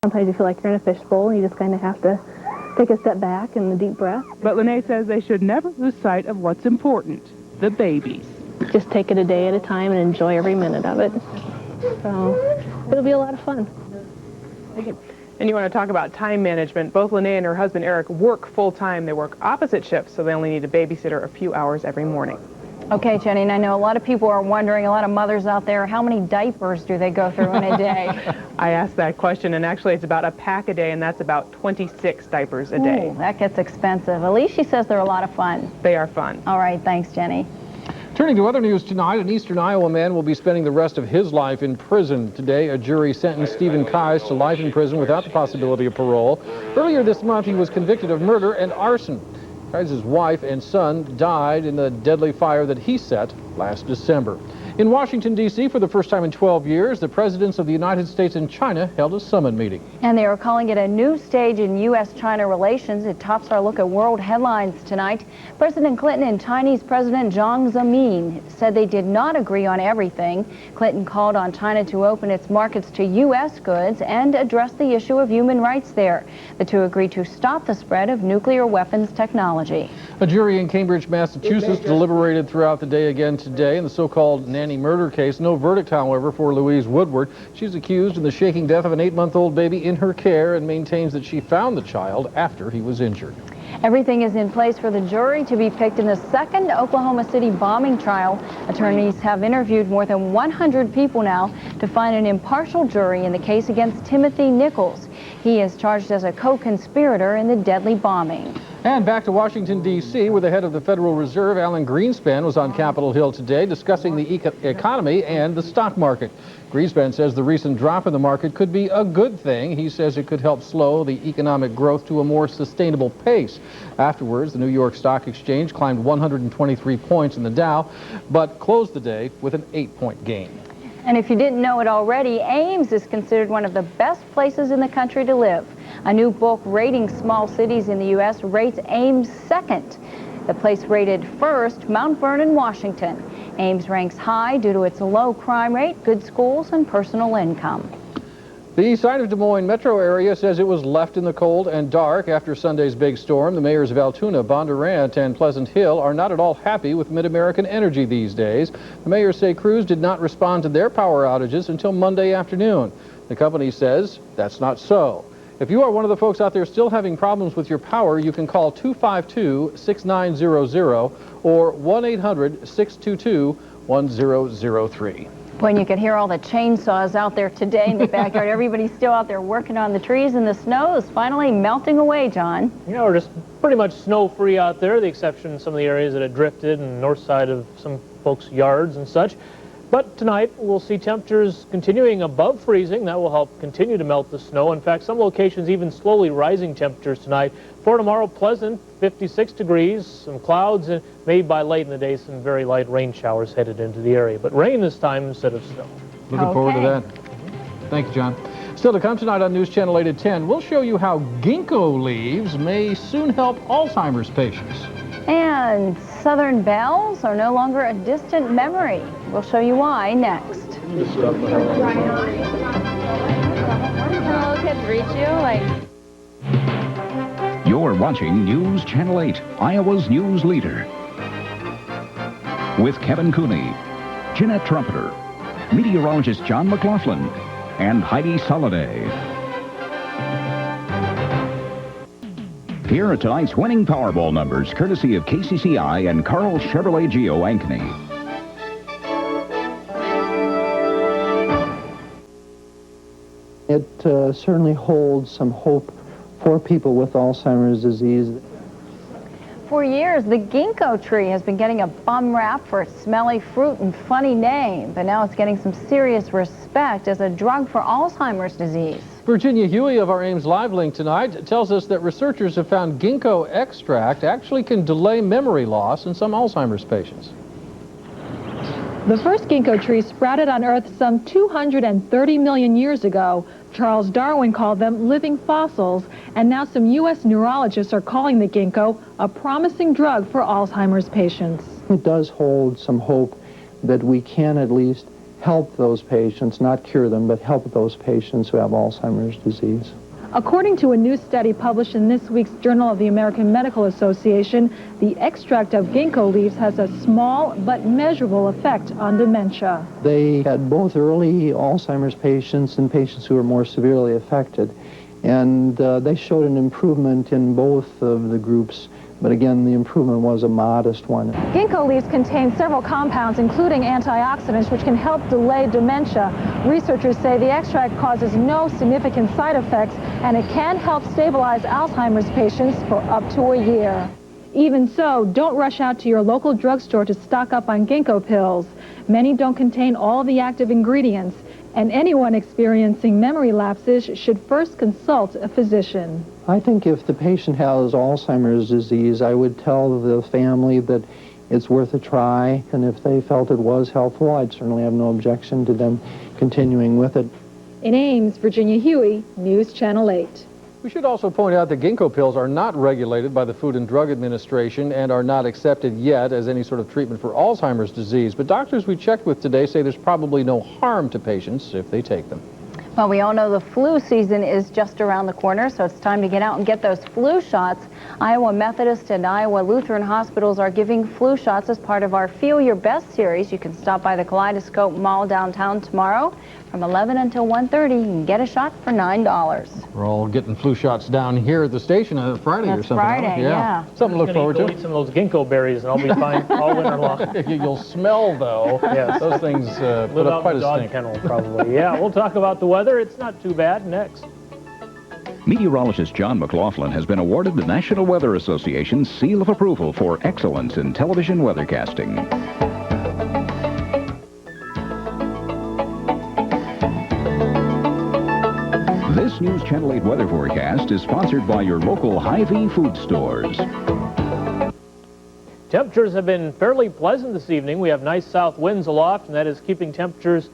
Sometimes you feel like you're in a fishbowl, and you just kind of have to take a step back and a deep breath. But Lene says they should never lose sight of what's important, the babies. Just take it a day at a time and enjoy every minute of it. So it'll be a lot of fun. And you want to talk about time management. Both Lene and her husband Eric work full-time. They work opposite shifts, so they only need a babysitter a few hours every morning. Okay, Jenny, and I know a lot of people are wondering, a lot of mothers out there, how many diapers do they go through in a day? I asked that question, and actually it's about a pack a day, and that's about 26 diapers a day. Ooh, that gets expensive. At least she says they're a lot of fun. They are fun. All right, thanks, Jenny. Turning to other news tonight, an eastern Iowa man will be spending the rest of his life in prison. Today, a jury sentenced Stephen Kais to life in prison without the possibility of parole. Earlier this month, he was convicted of murder and arson. Kais' wife and son died in the deadly fire that he set last December. In Washington, D.C., for the first time in 12 years, the presidents of the United States and China held a summit meeting. And they are calling it a new stage in U.S.-China relations. It tops our look at world headlines tonight. President Clinton and Chinese President Jiang Zemin said they did not agree on everything. Clinton called on China to open its markets to U.S. goods and address the issue of human rights there. The two agreed to stop the spread of nuclear weapons technology. A jury in Cambridge, Massachusetts deliberated throughout the day again today in the so-called nanny murder case. No verdict, however, for Louise Woodward. She's accused in the shaking death of an 8-month-old baby in her care and maintains that she found the child after he was injured. Everything is in place for the jury to be picked in the second Oklahoma City bombing trial. Attorneys have interviewed more than 100 people now to find an impartial jury in the case against Timothy Nichols. He is charged as a co-conspirator in the deadly bombing. And back to Washington, D.C., where the head of the Federal Reserve, Alan Greenspan, was on Capitol Hill today discussing the economy and the stock market. Greenspan says the recent drop in the market could be a good thing. He says it could help slow the economic growth to a more sustainable pace. Afterwards, the New York Stock Exchange climbed 123 points in the Dow, but closed the day with an 8-point gain. And if you didn't know it already, Ames is considered one of the best places in the country to live. A new book rating small cities in the U.S. rates Ames second. The place rated first, Mount Vernon, Washington. Ames ranks high due to its low crime rate, good schools, and personal income. The east side of Des Moines metro area says it was left in the cold and dark after Sunday's big storm. The mayors of Altoona, Bondurant, and Pleasant Hill are not at all happy with Mid-American Energy these days. The mayors say crews did not respond to their power outages until Monday afternoon. The company says that's not so. If you are one of the folks out there still having problems with your power, you can call 252-6900 or 1-800-622-1003. When you could hear all the chainsaws out there today in the backyard, everybody's still out there working on the trees, and the snow is finally melting away, John. Yeah, we're just pretty much snow-free out there, the exception of some of the areas that had drifted and north side of some folks' yards and such. But tonight, we'll see temperatures continuing above freezing. That will help continue to melt the snow. In fact, some locations even slowly rising temperatures tonight. For tomorrow, pleasant, 56 degrees, some clouds, and maybe by late in the day, some very light rain showers headed into the area. But rain this time instead of snow. Looking forward to that. Thank you, John. Still to come tonight on News Channel 8 at 10, we'll show you how ginkgo leaves may soon help Alzheimer's patients. And Southern bells are no longer a distant memory. We'll show you why next. You're watching News Channel 8, Iowa's news leader. With Kevin Cooney, Jeanette Trumpeter, meteorologist John McLaughlin, and Heidi Soliday. Here are tonight's winning Powerball numbers, courtesy of KCCI and Carl Chevrolet Geo Ankeny. It certainly holds some hope for people with Alzheimer's disease. For years, the ginkgo tree has been getting a bum rap for its smelly fruit and funny name, but now it's getting some serious respect as a drug for Alzheimer's disease. Virginia Huey of our Ames Live link tonight tells us that researchers have found ginkgo extract actually can delay memory loss in some Alzheimer's patients. The first ginkgo tree sprouted on Earth some 230 million years ago. Charles Darwin called them living fossils, and now some U.S. neurologists are calling the ginkgo a promising drug for Alzheimer's patients. It does hold some hope that we can at least help those patients, not cure them, but help those patients who have Alzheimer's disease. According to a new study published in this week's Journal of the American Medical Association, the extract of ginkgo leaves has a small but measurable effect on dementia. They had both early Alzheimer's patients and patients who were more severely affected. And they showed an improvement in both of the groups. But again, the improvement was a modest one. Ginkgo leaves contain several compounds, including antioxidants, which can help delay dementia. Researchers say the extract causes no significant side effects, and it can help stabilize Alzheimer's patients for up to a year. Even so, don't rush out to your local drugstore to stock up on ginkgo pills. Many don't contain all the active ingredients, and anyone experiencing memory lapses should first consult a physician. I think if the patient has Alzheimer's disease, I would tell the family that it's worth a try, and if they felt it was helpful, I'd certainly have no objection to them continuing with it. In Ames, Virginia Huey, News Channel 8. We should also point out that ginkgo pills are not regulated by the Food and Drug Administration and are not accepted yet as any sort of treatment for Alzheimer's disease. But doctors we checked with today say there's probably no harm to patients if they take them. Well, we all know the flu season is just around the corner, so it's time to get out and get those flu shots. Iowa Methodist and Iowa Lutheran hospitals are giving flu shots as part of our Feel Your Best series. You can stop by the Kaleidoscope Mall downtown tomorrow from 11 until 1:30. You can get a shot for $9. We're all getting flu shots down here at the station on Friday or something. Friday, yeah. Something to look forward to. Eat some of those ginkgo berries, and I'll be fine all winter long. You'll smell, though. Yes. Those things Live put up out quite in a the dog stink. kennel, probably. Yeah, we'll talk about the weather. It's not too bad next. Meteorologist John McLaughlin has been awarded the National Weather Association's seal of approval for excellence in television weathercasting. This News Channel 8 weather forecast is sponsored by your local Hy-Vee food stores. Temperatures have been fairly pleasant this evening. We have nice south winds aloft, and that is keeping temperatures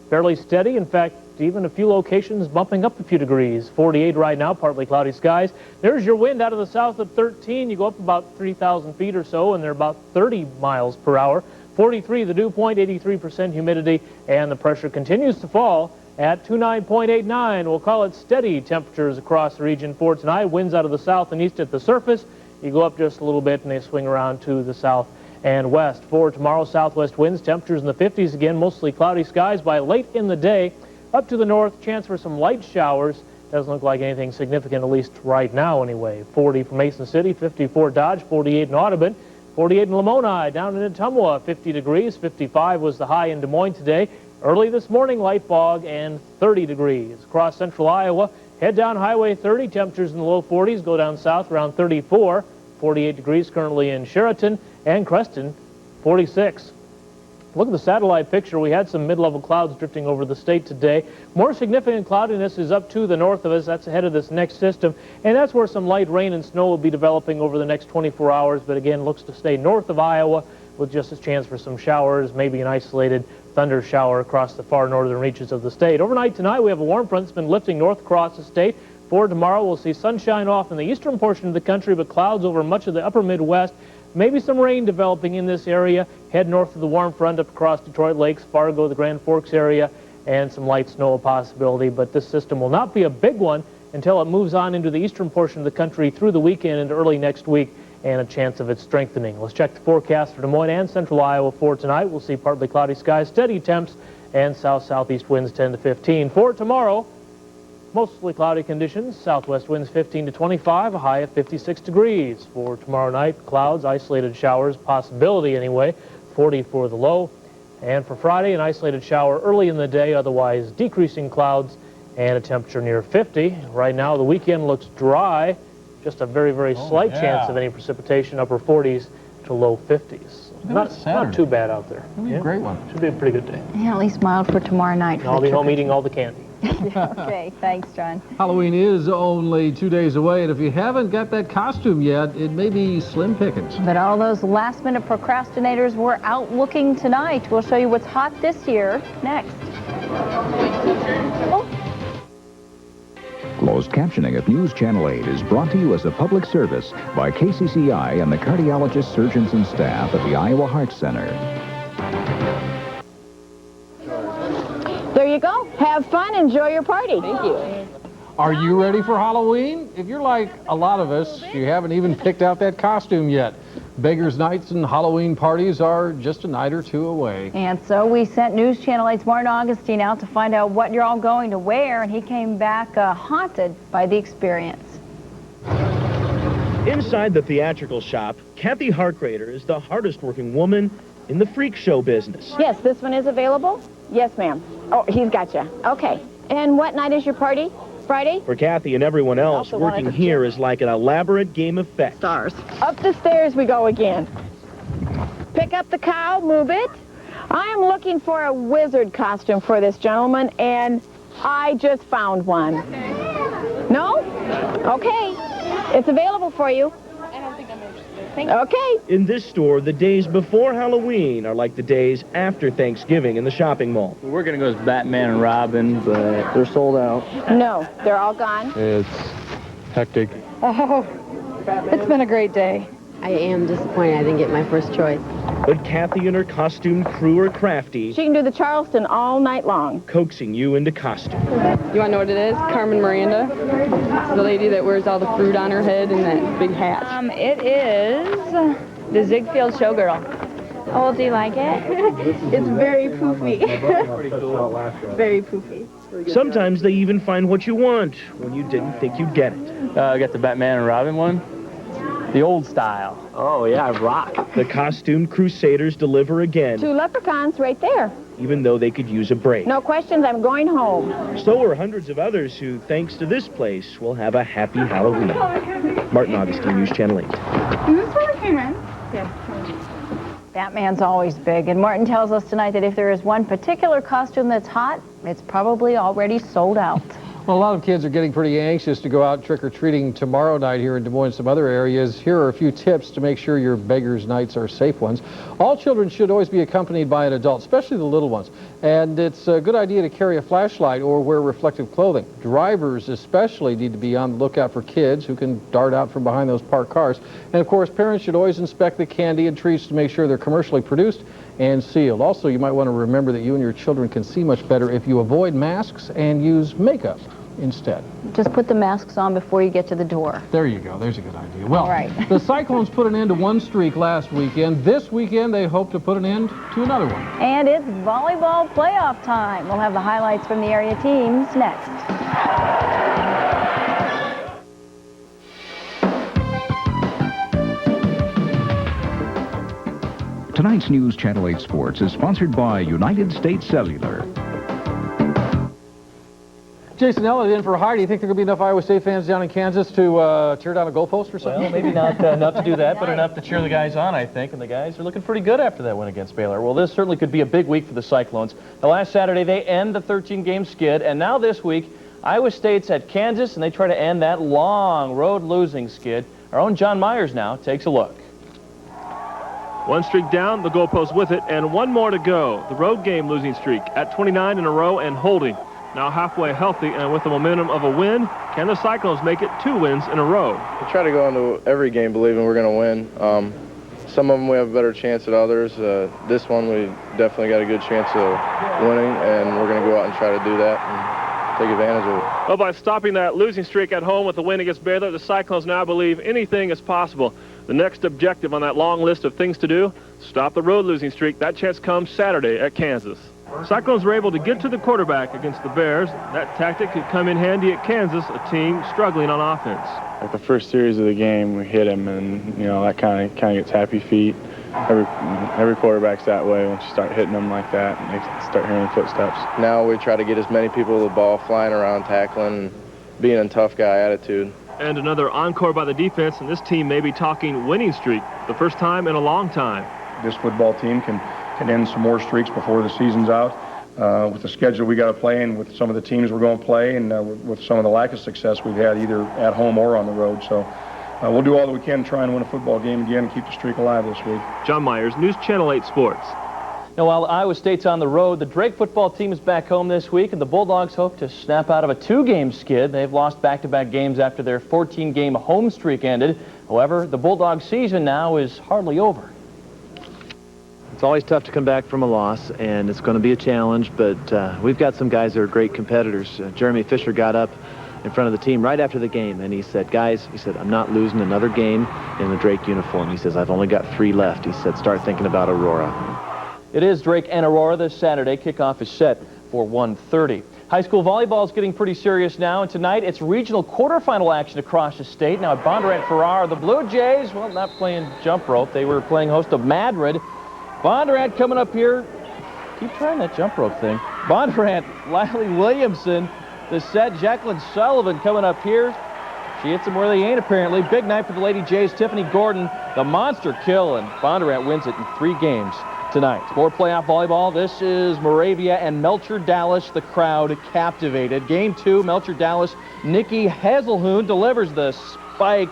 fairly steady. In fact, even a few locations bumping up a few degrees. 48 right now, partly cloudy skies. There's your wind out of the south at 13. You go up about 3,000 feet or so, and they're about 30 miles per hour. 43 the dew point, 83% humidity, and the pressure continues to fall at 29.89. We'll call it steady temperatures across the region for tonight. Winds out of the south and east at the surface. You go up just a little bit, and they swing around to the south and west. For tomorrow, southwest winds, temperatures in the 50s again, mostly cloudy skies by late in the day. Up to the north, chance for some light showers. Doesn't look like anything significant, at least right now anyway. 40 for Mason City, 54 Dodge, 48 in Audubon, 48 in Lamoni, down in Ottumwa, 50 degrees, 55 was the high in Des Moines today. Early this morning, light fog and 30 degrees. Across central Iowa, head down Highway 30, temperatures in the low 40s, go down south around 34, 48 degrees currently in Sheraton, and Creston, 46. Look at the satellite picture. We had some mid-level clouds drifting over the state today. More significant cloudiness is up to the north of us. That's ahead of this next system, and that's where some light rain and snow will be developing over the next 24 hours, but again, looks to stay north of Iowa with just a chance for some showers, maybe an isolated thunder shower across the far northern reaches of the state. Overnight tonight, we have a warm front that's been lifting north across the state. For tomorrow, we'll see sunshine off in the eastern portion of the country, but clouds over much of the upper Midwest. Maybe some rain developing in this area. Head north of the warm front up across Detroit Lakes, Fargo, the Grand Forks area, and some light snow a possibility. But this system will not be a big one until it moves on into the eastern portion of the country through the weekend and early next week, and a chance of it strengthening. Let's check the forecast for Des Moines and central Iowa for tonight. We'll see partly cloudy skies, steady temps, and south-southeast winds 10 to 15. For tomorrow, mostly cloudy conditions, southwest winds 15 to 25, a high of 56 degrees. For tomorrow night, clouds, isolated showers, possibility anyway, 40 for the low. And for Friday, an isolated shower early in the day, otherwise decreasing clouds and a temperature near 50. Right now, the weekend looks dry, just a very, very slight chance of any precipitation, upper 40s to low 50s. Not too bad out there. It'll be a great one. Should be a pretty good day. Yeah, at least mild for tomorrow night. And I'll be home eating all the candy. Okay, thanks, John. Halloween is only 2 days away, and if you haven't got that costume yet, it may be slim pickings. But all those last-minute procrastinators were out looking tonight. We'll show you what's hot this year next. Closed captioning of News Channel 8 is brought to you as a public service by KCCI and the cardiologists, surgeons, and staff at the Iowa Heart Center. and enjoy your party. Thank you. Are you ready for Halloween? If you're like a lot of us, you haven't even picked out that costume yet. Beggars' nights and Halloween parties are just a night or two away. And so we sent News Channel 8's Martin Augustine out to find out what you're all going to wear, and he came back haunted by the experience. Inside the theatrical shop, Kathy Harkrader is the hardest working woman in the freak show business. Yes, this one is available? Yes, ma'am. Oh, he's got you. Okay. And what night is your party? Friday? For Kathy and everyone else, Also working wanted to here is like an elaborate game of fetch. Stars. Up the stairs we go again. Pick up the cow, move it. I am looking for a wizard costume for this gentleman, and I just found one. No? Okay. It's available for you. I don't think I'm interested. Okay. In this store, the days before Halloween are like the days after Thanksgiving in the shopping mall. We're going to go as Batman and Robin, but they're sold out. No, they're all gone. It's hectic. Oh, it's been a great day. I am disappointed I didn't get my first choice. But Kathy and her costume crew are crafty, She can do the Charleston all night long. coaxing you into costume. You want to know what it is? Carmen Miranda. It's the lady that wears all the fruit on her head and that big hat. It is the Ziegfeld Showgirl. Oh, do you like it? It's very poofy. Very poofy. Sometimes they even find what you want when you didn't think you'd get it. I got the Batman and Robin one. The old style. Oh, yeah, rock. The costume crusaders deliver again, 2 leprechauns right there. even though they could use a break. No questions, I'm going home. So are hundreds of others who, thanks to this place, will have a happy Halloween. Martin Augustine, News Channel 8. Is this where we came in? Yes. Batman's always big, and Martin tells us tonight that if there is one particular costume that's hot, it's probably already sold out. Well, a lot of kids are getting pretty anxious to go out trick-or-treating tomorrow night here in Des Moines and some other areas. Here are a few tips to make sure your beggars' nights are safe ones. All children should always be accompanied by an adult, especially the little ones. And it's a good idea to carry a flashlight or wear reflective clothing. Drivers especially need to be on the lookout for kids who can dart out from behind those parked cars. And of course, parents should always inspect the candy and treats to make sure they're commercially produced and sealed. Also, you might want to remember that you and your children can see much better if you avoid masks and use makeup instead. Just put the masks on before you get to the door. There you go. There's a good idea. Well, all right. The Cyclones put an end to one streak last weekend. This weekend, they hope to put an end to another one. And it's volleyball playoff time. We'll have the highlights from the area teams next. Tonight's News Channel 8 Sports is sponsored by United States Cellular. Jason Elliott in for Heidi. Do you think there could be enough Iowa State fans down in Kansas to tear down a goalpost or something? Well, maybe not enough to do that, but enough to cheer the guys on, I think. And the guys are looking pretty good after that win against Baylor. Well, this certainly could be a big week for the Cyclones. Now, last Saturday, they end the 13-game skid, and now this week, Iowa State's at Kansas, and they try to end that long road losing skid. Our own John Myers now takes a look. One streak down, the goalpost with it, and one more to go. The road game losing streak at 29 in a row and holding. Now halfway healthy, and with the momentum of a win, can the Cyclones make it 2 wins in a row? We try to go into every game believing we're going to win. Some of them we have a better chance at others. This one we definitely got a good chance of winning, and we're going to go out and try to do that and take advantage of it. Well, by stopping that losing streak at home with the win against Baylor, the Cyclones now believe anything is possible. The next objective on that long list of things to do, stop the road losing streak. That chance comes Saturday at Kansas. Cyclones were able to get to the quarterback against the Bears. That tactic could come in handy at Kansas, a team struggling on offense. Like the first series of the game, we hit him, and you know that kind of gets happy feet. Every quarterback's that way. Once you start hitting them like that, they start hearing footsteps. Now we try to get as many people with the ball flying around, tackling, being a tough guy attitude. And another encore by the defense, and this team may be talking winning streak, the first time in a long time. This football team can end some more streaks before the season's out. With the schedule we got to play and with some of the teams we're going to play and with some of the lack of success we've had either at home or on the road. So we'll do all that we can to try and win a football game again and keep the streak alive this week. John Myers, News Channel 8 Sports. Now, while Iowa State's on the road, the Drake football team is back home this week, and the Bulldogs hope to snap out of a 2-game skid. They've lost back-to-back games after their 14-game home streak ended. However, the Bulldogs' season now is hardly over. It's always tough to come back from a loss, and it's going to be a challenge, but we've got some guys that are great competitors. Jeremy Fisher got up in front of the team right after the game, and he said, guys, he said, I'm not losing another game in the Drake uniform. He says, I've only got 3 left. He said, start thinking about Aurora. It is Drake and Aurora this Saturday. Kickoff is set for 1:30. High school volleyball is getting pretty serious now, and tonight it's regional quarterfinal action across the state. Now at Bondurant-Farrar, the Blue Jays, well, not playing jump rope. They were playing host of Madrid. Bondurant coming up here. Keep trying that jump rope thing. Bondurant, Lily Williamson, the set. Jacqueline Sullivan coming up here. She hits them where they ain't, apparently. Big night for the Lady Jays. Tiffany Gordon, the monster kill, and Bondurant wins it in 3 games tonight. More playoff volleyball. This is Moravia and Melcher Dallas. The crowd captivated. Game 2, Melcher Dallas. Nikki Hazelhoon delivers the spike.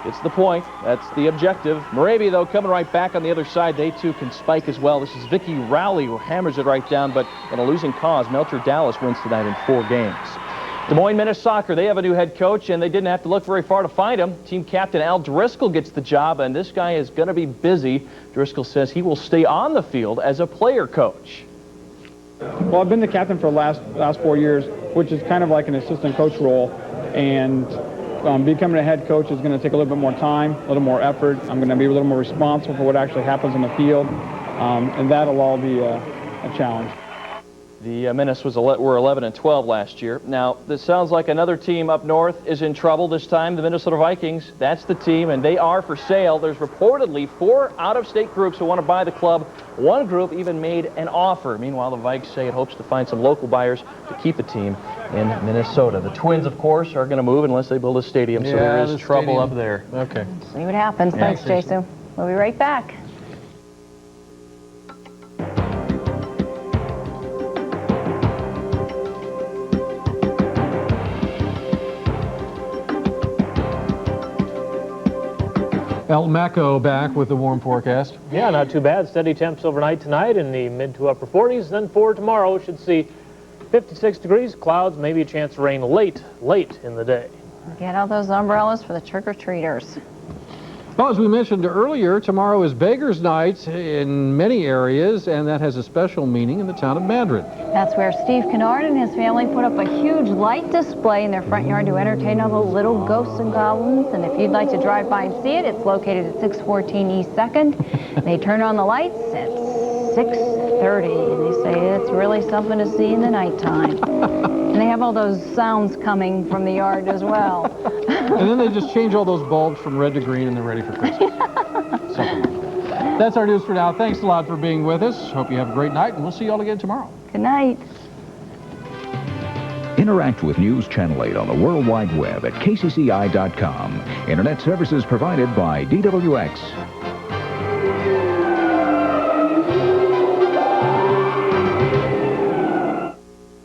It's the point. That's the objective. Moravia, though, coming right back on the other side. They, too, can spike as well. This is Vicky Rowley who hammers it right down, but in a losing cause, Melcher Dallas wins tonight in 4 games. Des Moines Men's Soccer, they have a new head coach, and they didn't have to look very far to find him. Team captain Al Driscoll gets the job, and this guy is going to be busy. Driscoll says he will stay on the field as a player coach. Well, I've been the captain for the last 4 years, which is kind of like an assistant coach role, and becoming a head coach is going to take a little bit more time, a little more effort. I'm going to be a little more responsible for what actually happens on the field, and that'll all be a challenge. The Menace were 11-12 last year. Now, this sounds like another team up north is in trouble this time, the Minnesota Vikings. That's the team, and they are for sale. There's reportedly 4 out-of-state groups who want to buy the club. One group even made an offer. Meanwhile, the Vikes say it hopes to find some local buyers to keep the team in Minnesota. The Twins, of course, are going to move unless they build a stadium, so there is trouble up there. Okay. See what happens. Yeah. Thanks, Jason. We'll be right back. El Maco back with the warm forecast. Yeah, not too bad. Steady temps overnight tonight in the mid to upper 40s. Then for tomorrow, we should see 56 degrees, clouds, maybe a chance of rain late in the day. Get out those umbrellas for the trick-or-treaters. Well, as we mentioned earlier, tomorrow is Beggars Night in many areas, and that has a special meaning in the town of Madrid. That's where Steve Kennard and his family put up a huge light display in their front yard to entertain all the little ghosts and goblins. And if you'd like to drive by and see it, it's located at 614 East 2nd. They turn on the lights at 6:30, and they say it's really something to see in the nighttime. And they have all those sounds coming from the yard as well. And then they just change all those bulbs from red to green, and they're ready for Christmas. That's our news for now. Thanks a lot for being with us. Hope you have a great night, and we'll see you all again tomorrow. Good night. Interact with News Channel 8 on the World Wide Web at kcci.com. Internet services provided by DWX.